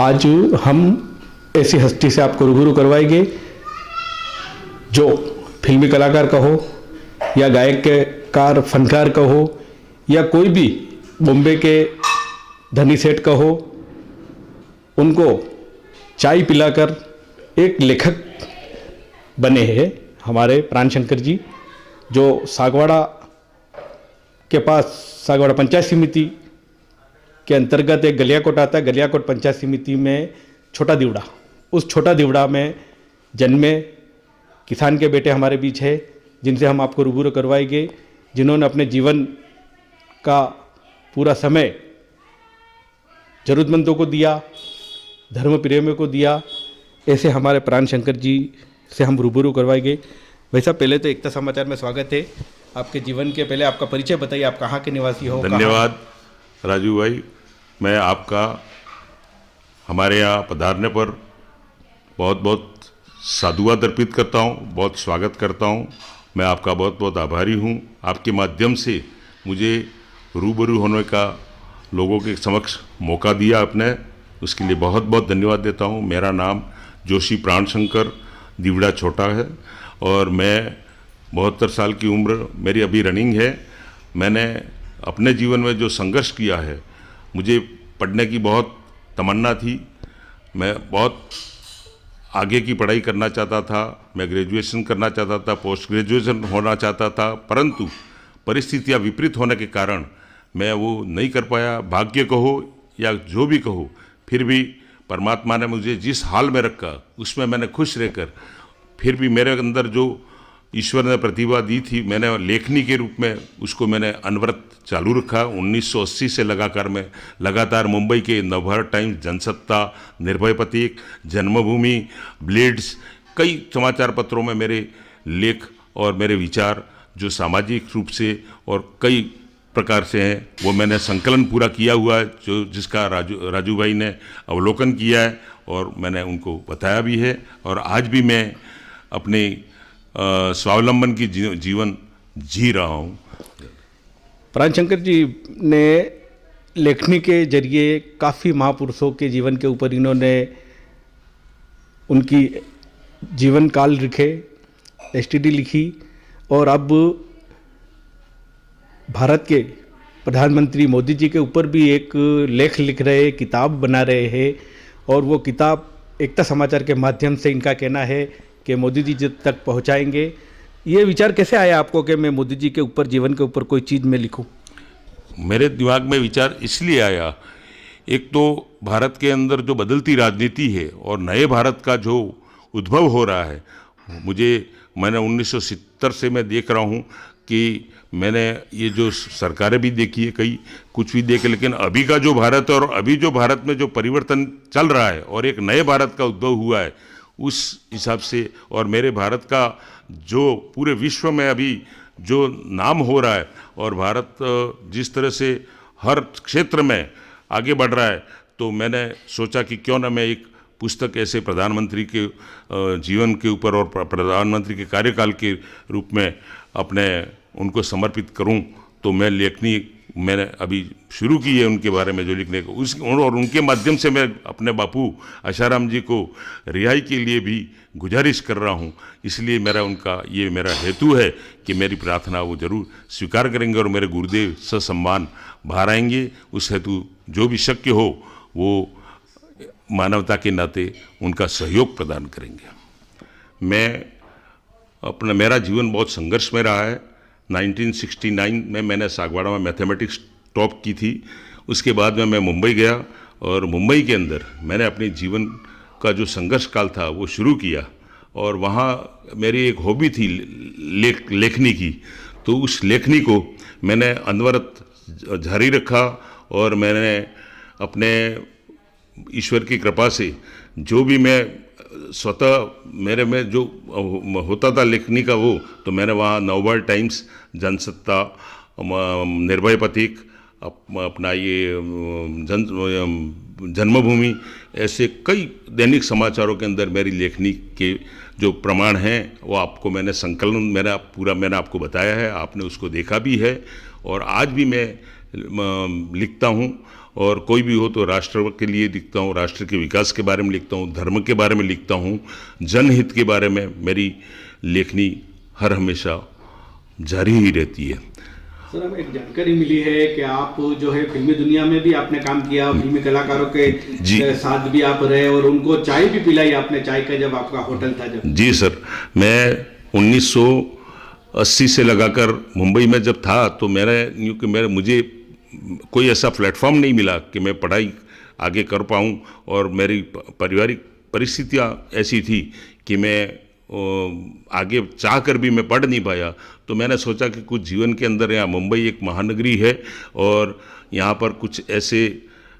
आज हम ऐसी हस्ती से आपको रूबरू करवाएंगे जो फिल्मी कलाकार का हो या गायक के कार फनकार का हो या कोई भी बॉम्बे के धनी सेठ का हो, उनको चाय पिलाकर एक लेखक बने हैं हमारे प्राणशंकर जी, जो सागवाड़ा के पास सागवाड़ा पंचायत समिति के अंतर्गत एक गलियाकोट आता है। गलियाकोट पंचायत समिति में छोटा दीवड़ा, उस छोटा दीवड़ा में जन्मे किसान के बेटे हमारे बीच है, जिनसे हम आपको रूबरू करवाएंगे, जिन्होंने अपने जीवन का पूरा समय जरूरतमंदों को दिया, धर्म प्रेमियों को दिया। ऐसे हमारे प्राणशंकर जी से हम रूबरू करवाएंगे। वैसा पहले तो एकता समाचार में स्वागत है। आपके जीवन के पहले आपका परिचय बताइए, आप कहाँ के निवासी हो? धन्यवाद राजू भाई, मैं आपका हमारे यहाँ पधारने पर बहुत बहुत साधुवाद अर्पित करता हूँ, बहुत स्वागत करता हूँ। मैं आपका बहुत बहुत आभारी हूँ। आपके माध्यम से मुझे रूबरू होने का लोगों के समक्ष मौका दिया आपने, उसके लिए बहुत बहुत धन्यवाद देता हूँ। मेरा नाम जोशी प्राणशंकर दीवड़ा छोटा है और मैं 72 साल की उम्र मेरी अभी रनिंग है। मैंने अपने जीवन में जो संघर्ष किया है, मुझे पढ़ने की बहुत तमन्ना थी, मैं बहुत आगे की पढ़ाई करना चाहता था, मैं ग्रेजुएशन करना चाहता था, पोस्ट ग्रेजुएशन होना चाहता था, परंतु परिस्थितियां विपरीत होने के कारण मैं वो नहीं कर पाया। भाग्य कहो या जो भी कहो, फिर भी परमात्मा ने मुझे जिस हाल में रखा उसमें मैंने खुश रहकर, फिर भी मेरे अंदर जो ईश्वर ने प्रतिभा दी थी, मैंने लेखनी के रूप में उसको मैंने अनवरत चालू रखा। 1980 से लगातार मुंबई के नवभारत टाइम्स, जनसत्ता, निर्भय प्रतीक, जन्मभूमि, ब्लेड्स, कई समाचार पत्रों में मेरे लेख और मेरे विचार जो सामाजिक रूप से और कई प्रकार से हैं, वो मैंने संकलन पूरा किया हुआ है, जो जिसका राजू भाई ने अवलोकन किया है और मैंने उनको बताया भी है। और आज भी मैं अपने स्वावलंबन की जीवन जी रहा हूँ। प्राणशंकर जी ने लेखनी के जरिए काफ़ी महापुरुषों के जीवन के ऊपर इन्होंने उनकी जीवन काल लिखे, एसटीडी लिखी, और अब भारत के प्रधानमंत्री मोदी जी के ऊपर भी एक लेख लिख रहे, किताब बना रहे हैं। और वो किताब एकता समाचार के माध्यम से इनका कहना है कि मोदी जी तक पहुंचाएंगे। ये विचार कैसे आया आपको कि मैं मोदी जी के ऊपर, जीवन के ऊपर कोई चीज़ में लिखूं? मेरे दिमाग में विचार इसलिए आया, एक तो भारत के अंदर जो बदलती राजनीति है और नए भारत का जो उद्भव हो रहा है, मैंने 1970 से मैं देख रहा हूँ कि मैंने ये जो सरकारें भी देखी है, कई कुछ भी देखे, लेकिन अभी का जो भारत है और अभी जो भारत में जो परिवर्तन चल रहा है और एक नए भारत का उद्भव हुआ है, उस हिसाब से, और मेरे भारत का जो पूरे विश्व में अभी जो नाम हो रहा है और भारत जिस तरह से हर क्षेत्र में आगे बढ़ रहा है, तो मैंने सोचा कि क्यों ना मैं एक पुस्तक ऐसे प्रधानमंत्री के जीवन के ऊपर और प्रधानमंत्री के कार्यकाल के रूप में अपने उनको समर्पित करूं। तो मैं लेखनी मैंने अभी शुरू की है उनके बारे में जो लिखने को, और उनके माध्यम से मैं अपने बापू आशाराम जी को रिहाई के लिए भी गुजारिश कर रहा हूं। इसलिए ये मेरा हेतु है कि मेरी प्रार्थना वो जरूर स्वीकार करेंगे और मेरे गुरुदेव ससम्मान बाहर आएंगे। उस हेतु जो भी शक्य हो वो मानवता के नाते उनका सहयोग प्रदान करेंगे। मेरा जीवन बहुत संघर्ष में रहा है। 1969 में मैंने सागवाड़ा में मैथमेटिक्स टॉप की थी। उसके बाद में मैं मुंबई गया और मुंबई के अंदर मैंने अपने जीवन का जो संघर्ष काल था वो शुरू किया, और वहाँ मेरी एक हॉबी थी लेखनी की। तो उस लेखनी को मैंने अनवरत जारी रखा और मैंने अपने ईश्वर की कृपा से जो भी मैं स्वतः मेरे में जो होता था लेखनी का वो, तो मैंने वहाँ नवभारत टाइम्स, जनसत्ता, निर्भय प्रतीक, अपना ये जन्मभूमि, ऐसे कई दैनिक समाचारों के अंदर मेरी लेखनी के जो प्रमाण हैं वो आपको मैंने संकलन मैंने आपको बताया है, आपने उसको देखा भी है। और आज भी मैं लिखता हूँ, और कोई भी हो तो राष्ट्र के लिए लिखता हूँ, राष्ट्र के विकास के बारे में लिखता हूँ, धर्म के बारे में लिखता हूँ, जनहित के बारे में मेरी लेखनी हर हमेशा जारी ही रहती है। सर, हमें एक जानकारी मिली है कि आप जो है फिल्मी दुनिया में भी आपने काम किया, फिल्मी कलाकारों के साथ भी आप रहे और उनको चाय भी पिलाई आपने, चाय का जब आपका होटल था जब। जी सर, मैं 1980 से लगाकर मुंबई में जब था तो मुझे कोई ऐसा प्लेटफॉर्म नहीं मिला कि मैं पढ़ाई आगे कर पाऊँ, और मेरी पारिवारिक परिस्थितियाँ ऐसी थी कि मैं आगे चाह कर भी मैं पढ़ नहीं पाया। तो मैंने सोचा कि कुछ जीवन के अंदर, यहाँ मुंबई एक महानगरी है और यहाँ पर कुछ ऐसे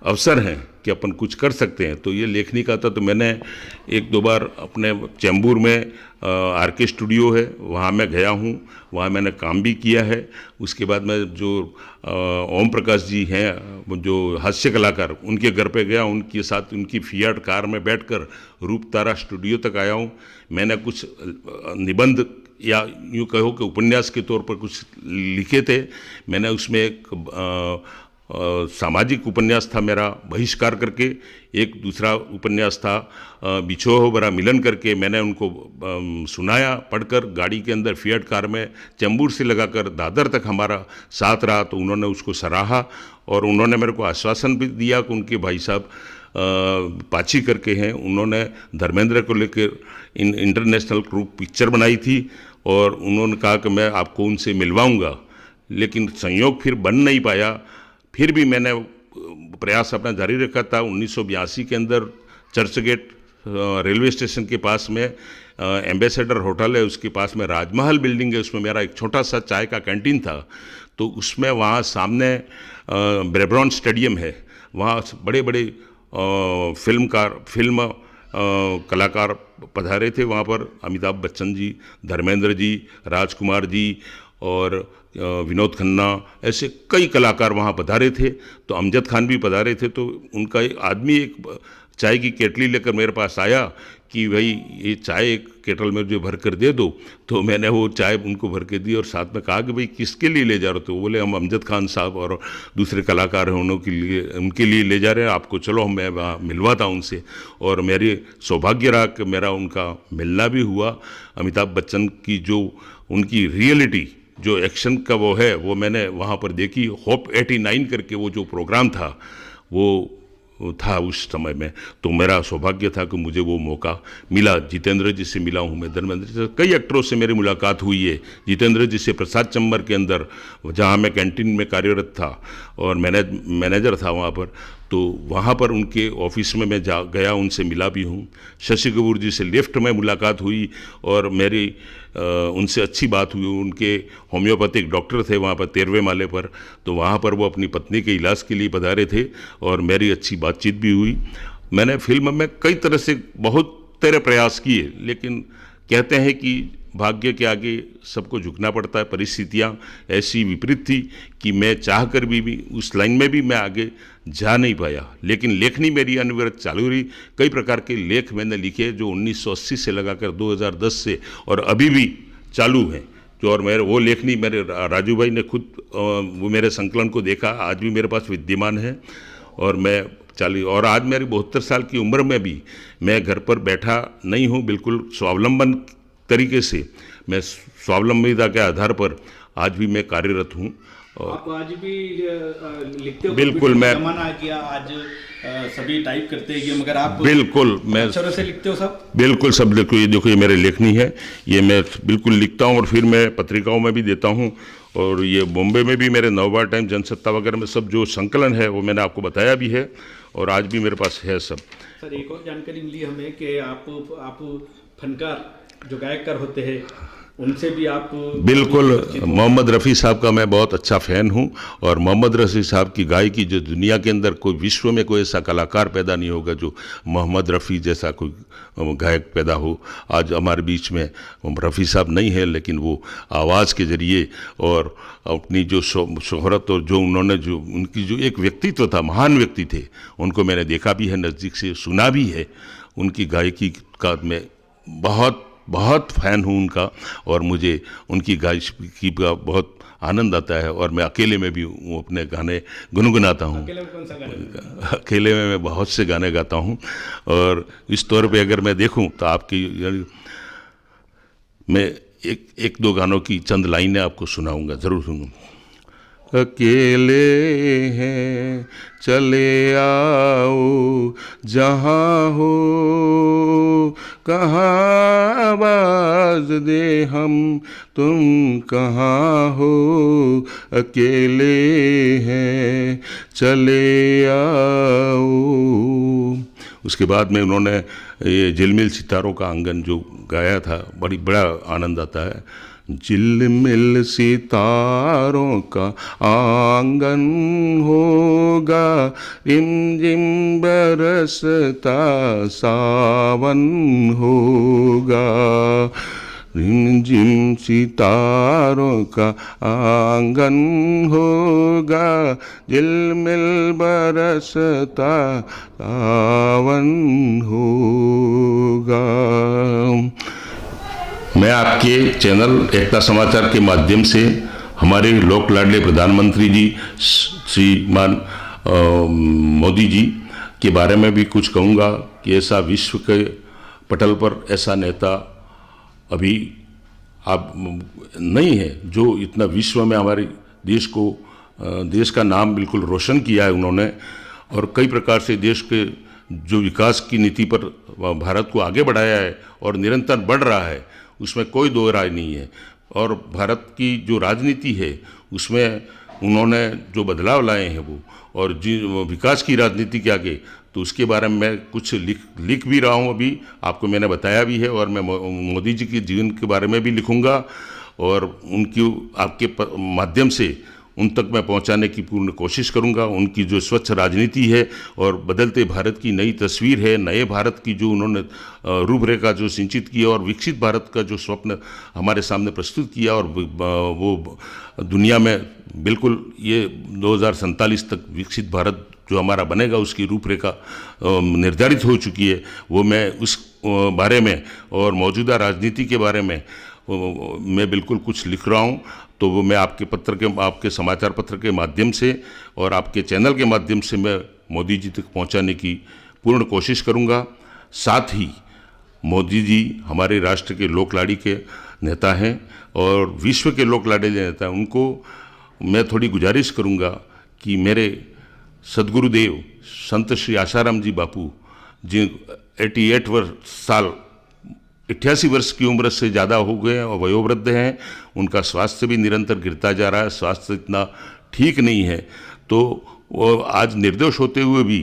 अवसर हैं कि अपन कुछ कर सकते हैं। तो ये लेखनी का था, तो मैंने एक दो बार अपने चैम्बूर में आरके स्टूडियो है, वहाँ मैं गया हूँ, वहाँ मैंने काम भी किया है। उसके बाद मैं जो ओम प्रकाश जी हैं, जो हास्य कलाकार, उनके घर पे गया, उनके साथ उनकी फियाट कार में बैठकर रूप तारा स्टूडियो तक आया हूँ। मैंने कुछ निबंध या यूँ कहो कि उपन्यास के तौर पर कुछ लिखे थे। मैंने उसमें एक सामाजिक उपन्यास था मेरा, बहिष्कार करके, एक दूसरा उपन्यास था बिछोह भरा मिलन करके। मैंने उनको सुनाया पढ़कर, गाड़ी के अंदर फियाट कार में चैम्बूर से लगाकर दादर तक हमारा साथ रहा। तो उन्होंने उसको सराहा और उन्होंने मेरे को आश्वासन भी दिया कि उनके भाई साहब पाची करके हैं, उन्होंने धर्मेंद्र को लेकर इंटरनेशनल ग्रुप पिक्चर बनाई थी और उन्होंने कहा कि मैं आपको उनसे मिलवाऊंगा, लेकिन संयोग फिर बन नहीं पाया। फिर भी मैंने प्रयास अपना जारी रखा था। 1982 के अंदर चर्च गेट रेलवे स्टेशन के पास में एम्बेसडर होटल है, उसके पास में राजमहल बिल्डिंग है, उसमें मेरा एक छोटा सा चाय का कैंटीन था। तो उसमें वहाँ सामने ब्रेब्रॉन स्टेडियम है, वहाँ बड़े बड़े फिल्म कलाकार पधारे थे। वहाँ पर अमिताभ बच्चन जी, धर्मेंद्र जी, राजकुमार जी और विनोद खन्ना, ऐसे कई कलाकार वहाँ पधारे थे। तो अमजद खान भी पधारे थे। तो उनका एक आदमी एक चाय की केटली लेकर मेरे पास आया कि भाई ये चाय एक केटल में जो भर कर दे दो। तो मैंने वो चाय उनको भर के दी और साथ में कहा कि भाई किसके लिए ले जा रहे हो? तो बोले हम अमजद खान साहब और दूसरे कलाकार हैं उनके लिए ले जा रहे हैं आपको, चलो मैं वहाँ मिलवाता हूँ उनसे। और मेरे सौभाग्य रहा कि मेरा उनका मिलना भी हुआ। अमिताभ बच्चन की जो उनकी रियलिटी, जो एक्शन का वो है, वो मैंने वहाँ पर देखी। होप 89 करके वो जो प्रोग्राम था वो था उस समय में। तो मेरा सौभाग्य था कि मुझे वो मौका मिला। जितेंद्र जी से मिला हूँ मैं, धर्मेंद्र जी से, कई एक्टरों से मेरी मुलाकात हुई है। जितेंद्र जी से प्रसाद चंबर के अंदर, जहाँ मैं कैंटीन में कार्यरत था और मैनेजर था वहाँ पर, तो वहाँ पर उनके ऑफिस में मैं गया, उनसे मिला भी हूँ। शशि कपूर जी से लिफ्ट में मुलाकात हुई और मेरी उनसे अच्छी बात हुई। उनके होम्योपैथिक डॉक्टर थे वहाँ पर 13वें माले पर, तो वहाँ पर वो अपनी पत्नी के इलाज के लिए पधारे थे और मेरी अच्छी बातचीत भी हुई। मैंने फिल्म में कई तरह से बहुत तरह प्रयास किए, लेकिन कहते हैं कि भाग्य के आगे सबको झुकना पड़ता है। परिस्थितियाँ ऐसी विपरीत थी कि मैं चाह कर भी उस लाइन में भी मैं आगे जा नहीं पाया, लेकिन लेखनी मेरी अनवरत चालू रही। कई प्रकार के लेख मैंने लिखे जो 1980 से लगाकर 2010 से और अभी भी चालू हैं। जो और वो लेखनी मेरे राजू भाई ने खुद वो मेरे संकलन को देखा, आज भी मेरे पास विद्यमान है। और आज मेरी 72 साल की उम्र में भी मैं घर पर बैठा नहीं हूँ, बिल्कुल स्वावलंबन तरीके से, मैं स्वावलंबिता के आधार पर आज भी मैं कार्यरत हूँ। आप आज भी लिखते हो? बिल्कुल, मैं जमाना आ गया, आज सभी टाइप करते हैं, मगर आप बिल्कुल मैं अक्षरों से लिखते हो सब? बिल्कुल सब लिखो। ये देखो, ये मेरी लेखनी है, ये मैं बिल्कुल लिखता हूँ और फिर मैं पत्रिकाओं में भी देता हूँ। और ये बॉम्बे में भी मेरे नवभारत टाइम, जनसत्ता वगैरह में सब जो संकलन है वो मैंने आपको बताया भी है और आज भी मेरे पास है सब। सर, एक और जानकारी मिली हमें कि आप फनकार, जो गायककार होते हैं, उनसे भी आप बिल्कुल। मोहम्मद रफ़ी साहब का मैं बहुत अच्छा फ़ैन हूँ, और मोहम्मद रफ़ी साहब की गायकी जो दुनिया के अंदर कोई विश्व में कोई ऐसा कलाकार पैदा नहीं होगा जो मोहम्मद रफ़ी जैसा कोई गायक पैदा हो। आज हमारे बीच में रफ़ी साहब नहीं है, लेकिन वो आवाज़ के ज़रिए और अपनी जो शोहरत और जो उन्होंने जो उनकी जो एक व्यक्तित्व था, महान व्यक्ति थे, उनको मैंने देखा भी है, नज़दीक से सुना भी है। उनकी गायकी का मैं बहुत बहुत फ़ैन हूँ उनका, और मुझे उनकी गायकी का बहुत आनंद आता है, और मैं अकेले में भी वो अपने गाने गुनगुनाता हूँ। अकेले में कौन सा गाना? अकेले में मैं बहुत से गाने गाता हूँ, और इस तौर पे अगर मैं देखूँ तो आपकी मैं एक दो गानों की चंद लाइनें आपको सुनाऊंगा, ज़रूर सुनूंगा। अकेले हैं चले आओ जहाँ हो, कहाँ आवाज़ दे हम तुम कहाँ हो, अकेले हैं चले आओ। उसके बाद में उन्होंने ये झिलमिल सितारों का आंगन जो गाया था, बड़ा आनंद आता है। झिलमिल सितारों का आंगन होगा, रिमझिम बरसता सावन होगा, रिमझिम सितारों का आंगन होगा, झिलमिल बरसता सावन होगा। मैं आपके चैनल एकता समाचार के माध्यम से हमारे लोक लाडले प्रधानमंत्री जी श्रीमान मोदी जी के बारे में भी कुछ कहूँगा कि ऐसा विश्व के पटल पर ऐसा नेता अभी आप नहीं है जो इतना विश्व में हमारे देश का नाम बिल्कुल रोशन किया है उन्होंने, और कई प्रकार से देश के जो विकास की नीति पर भारत को आगे बढ़ाया है और निरंतर बढ़ रहा है, उसमें कोई दो राय नहीं है। और भारत की जो राजनीति है उसमें उन्होंने जो बदलाव लाए हैं वो, और विकास की राजनीति के आगे, तो उसके बारे में मैं कुछ लिख भी रहा हूँ, अभी आपको मैंने बताया भी है, और मैं मोदी जी के जीवन के बारे में भी लिखूँगा, और उनकी आपके माध्यम से उन तक मैं पहुंचाने की पूर्ण कोशिश करूंगा। उनकी जो स्वच्छ राजनीति है और बदलते भारत की नई तस्वीर है, नए भारत की जो उन्होंने रूपरेखा जो सिंचित की और विकसित भारत का जो स्वप्न हमारे सामने प्रस्तुत किया, और वो दुनिया में बिल्कुल ये 2047 तक विकसित भारत जो हमारा बनेगा उसकी रूपरेखा निर्धारित हो चुकी है। वो मैं उस बारे में और मौजूदा राजनीति के बारे में मैं बिल्कुल कुछ लिख रहा हूँ, तो वो मैं आपके समाचार पत्र के माध्यम से और आपके चैनल के माध्यम से मैं मोदी जी तक पहुंचाने की पूर्ण कोशिश करूंगा। साथ ही मोदी जी हमारे राष्ट्र के लोकलाड़ी के नेता हैं और विश्व के लोकलाड़ी नेता हैं। उनको मैं थोड़ी गुजारिश करूंगा कि मेरे सदगुरुदेव संत श्री आशाराम जी बापू जी 88 वर्ष की उम्र से ज़्यादा हो गए हैं और वयोवृद्ध हैं, उनका स्वास्थ्य भी निरंतर गिरता जा रहा है, स्वास्थ्य इतना ठीक नहीं है, तो वो आज निर्दोष होते हुए भी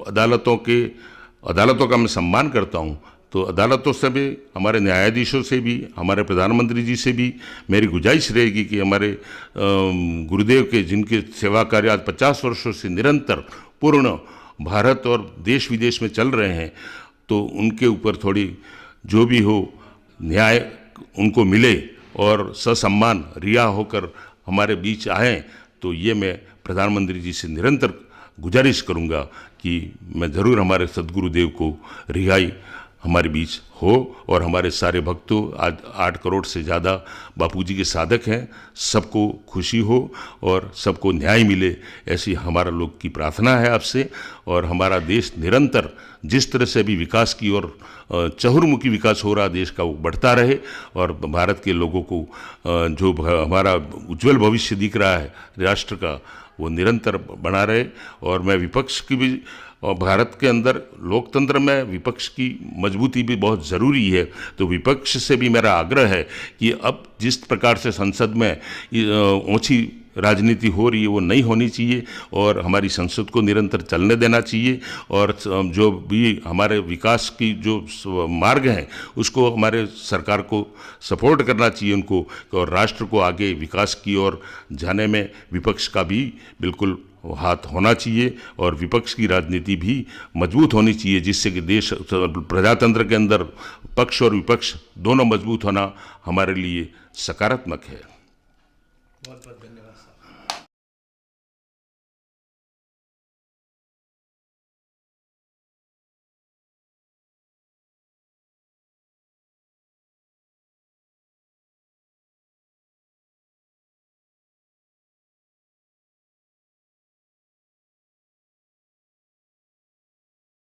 अदालतों का मैं सम्मान करता हूँ, तो अदालतों से भी, हमारे न्यायाधीशों से भी, हमारे प्रधानमंत्री जी से भी मेरी गुजारिश रहेगी कि हमारे गुरुदेव के जिनके सेवा कार्य आज 50 वर्षों से निरंतर पूर्ण भारत और देश विदेश में चल रहे हैं, तो उनके ऊपर थोड़ी जो भी हो न्याय उनको मिले और ससम्मान रिहा होकर हमारे बीच आएँ। तो ये मैं प्रधानमंत्री जी से निरंतर गुजारिश करूँगा कि मैं ज़रूर हमारे सदगुरुदेव को रिहाई हमारे बीच हो, और हमारे सारे भक्तों, आज 8 करोड़ से ज़्यादा बापूजी के साधक हैं, सबको खुशी हो और सबको न्याय मिले, ऐसी हमारा लोग की प्रार्थना है आपसे। और हमारा देश निरंतर जिस तरह से भी विकास की और चहुर्मुखी विकास हो रहा देश का, वो बढ़ता रहे, और भारत के लोगों को जो हमारा उज्जवल भविष्य दिख रहा है राष्ट्र का, वो निरंतर बना रहे। और मैं विपक्ष की भी, और भारत के अंदर लोकतंत्र में विपक्ष की मजबूती भी बहुत ज़रूरी है, तो विपक्ष से भी मेरा आग्रह है कि अब जिस प्रकार से संसद में ऊंची राजनीति हो रही है वो नहीं होनी चाहिए और हमारी संसद को निरंतर चलने देना चाहिए और जो भी हमारे विकास की जो मार्ग हैं उसको हमारे सरकार को सपोर्ट करना चाहिए उनको, और राष्ट्र को आगे विकास की ओर जाने में विपक्ष का भी बिल्कुल हाथ होना चाहिए और विपक्ष की राजनीति भी मजबूत होनी चाहिए, जिससे कि देश प्रजातंत्र के अंदर पक्ष और विपक्ष दोनों मजबूत होना हमारे लिए सकारात्मक है। बहुत बहुत धन्यवाद साहब।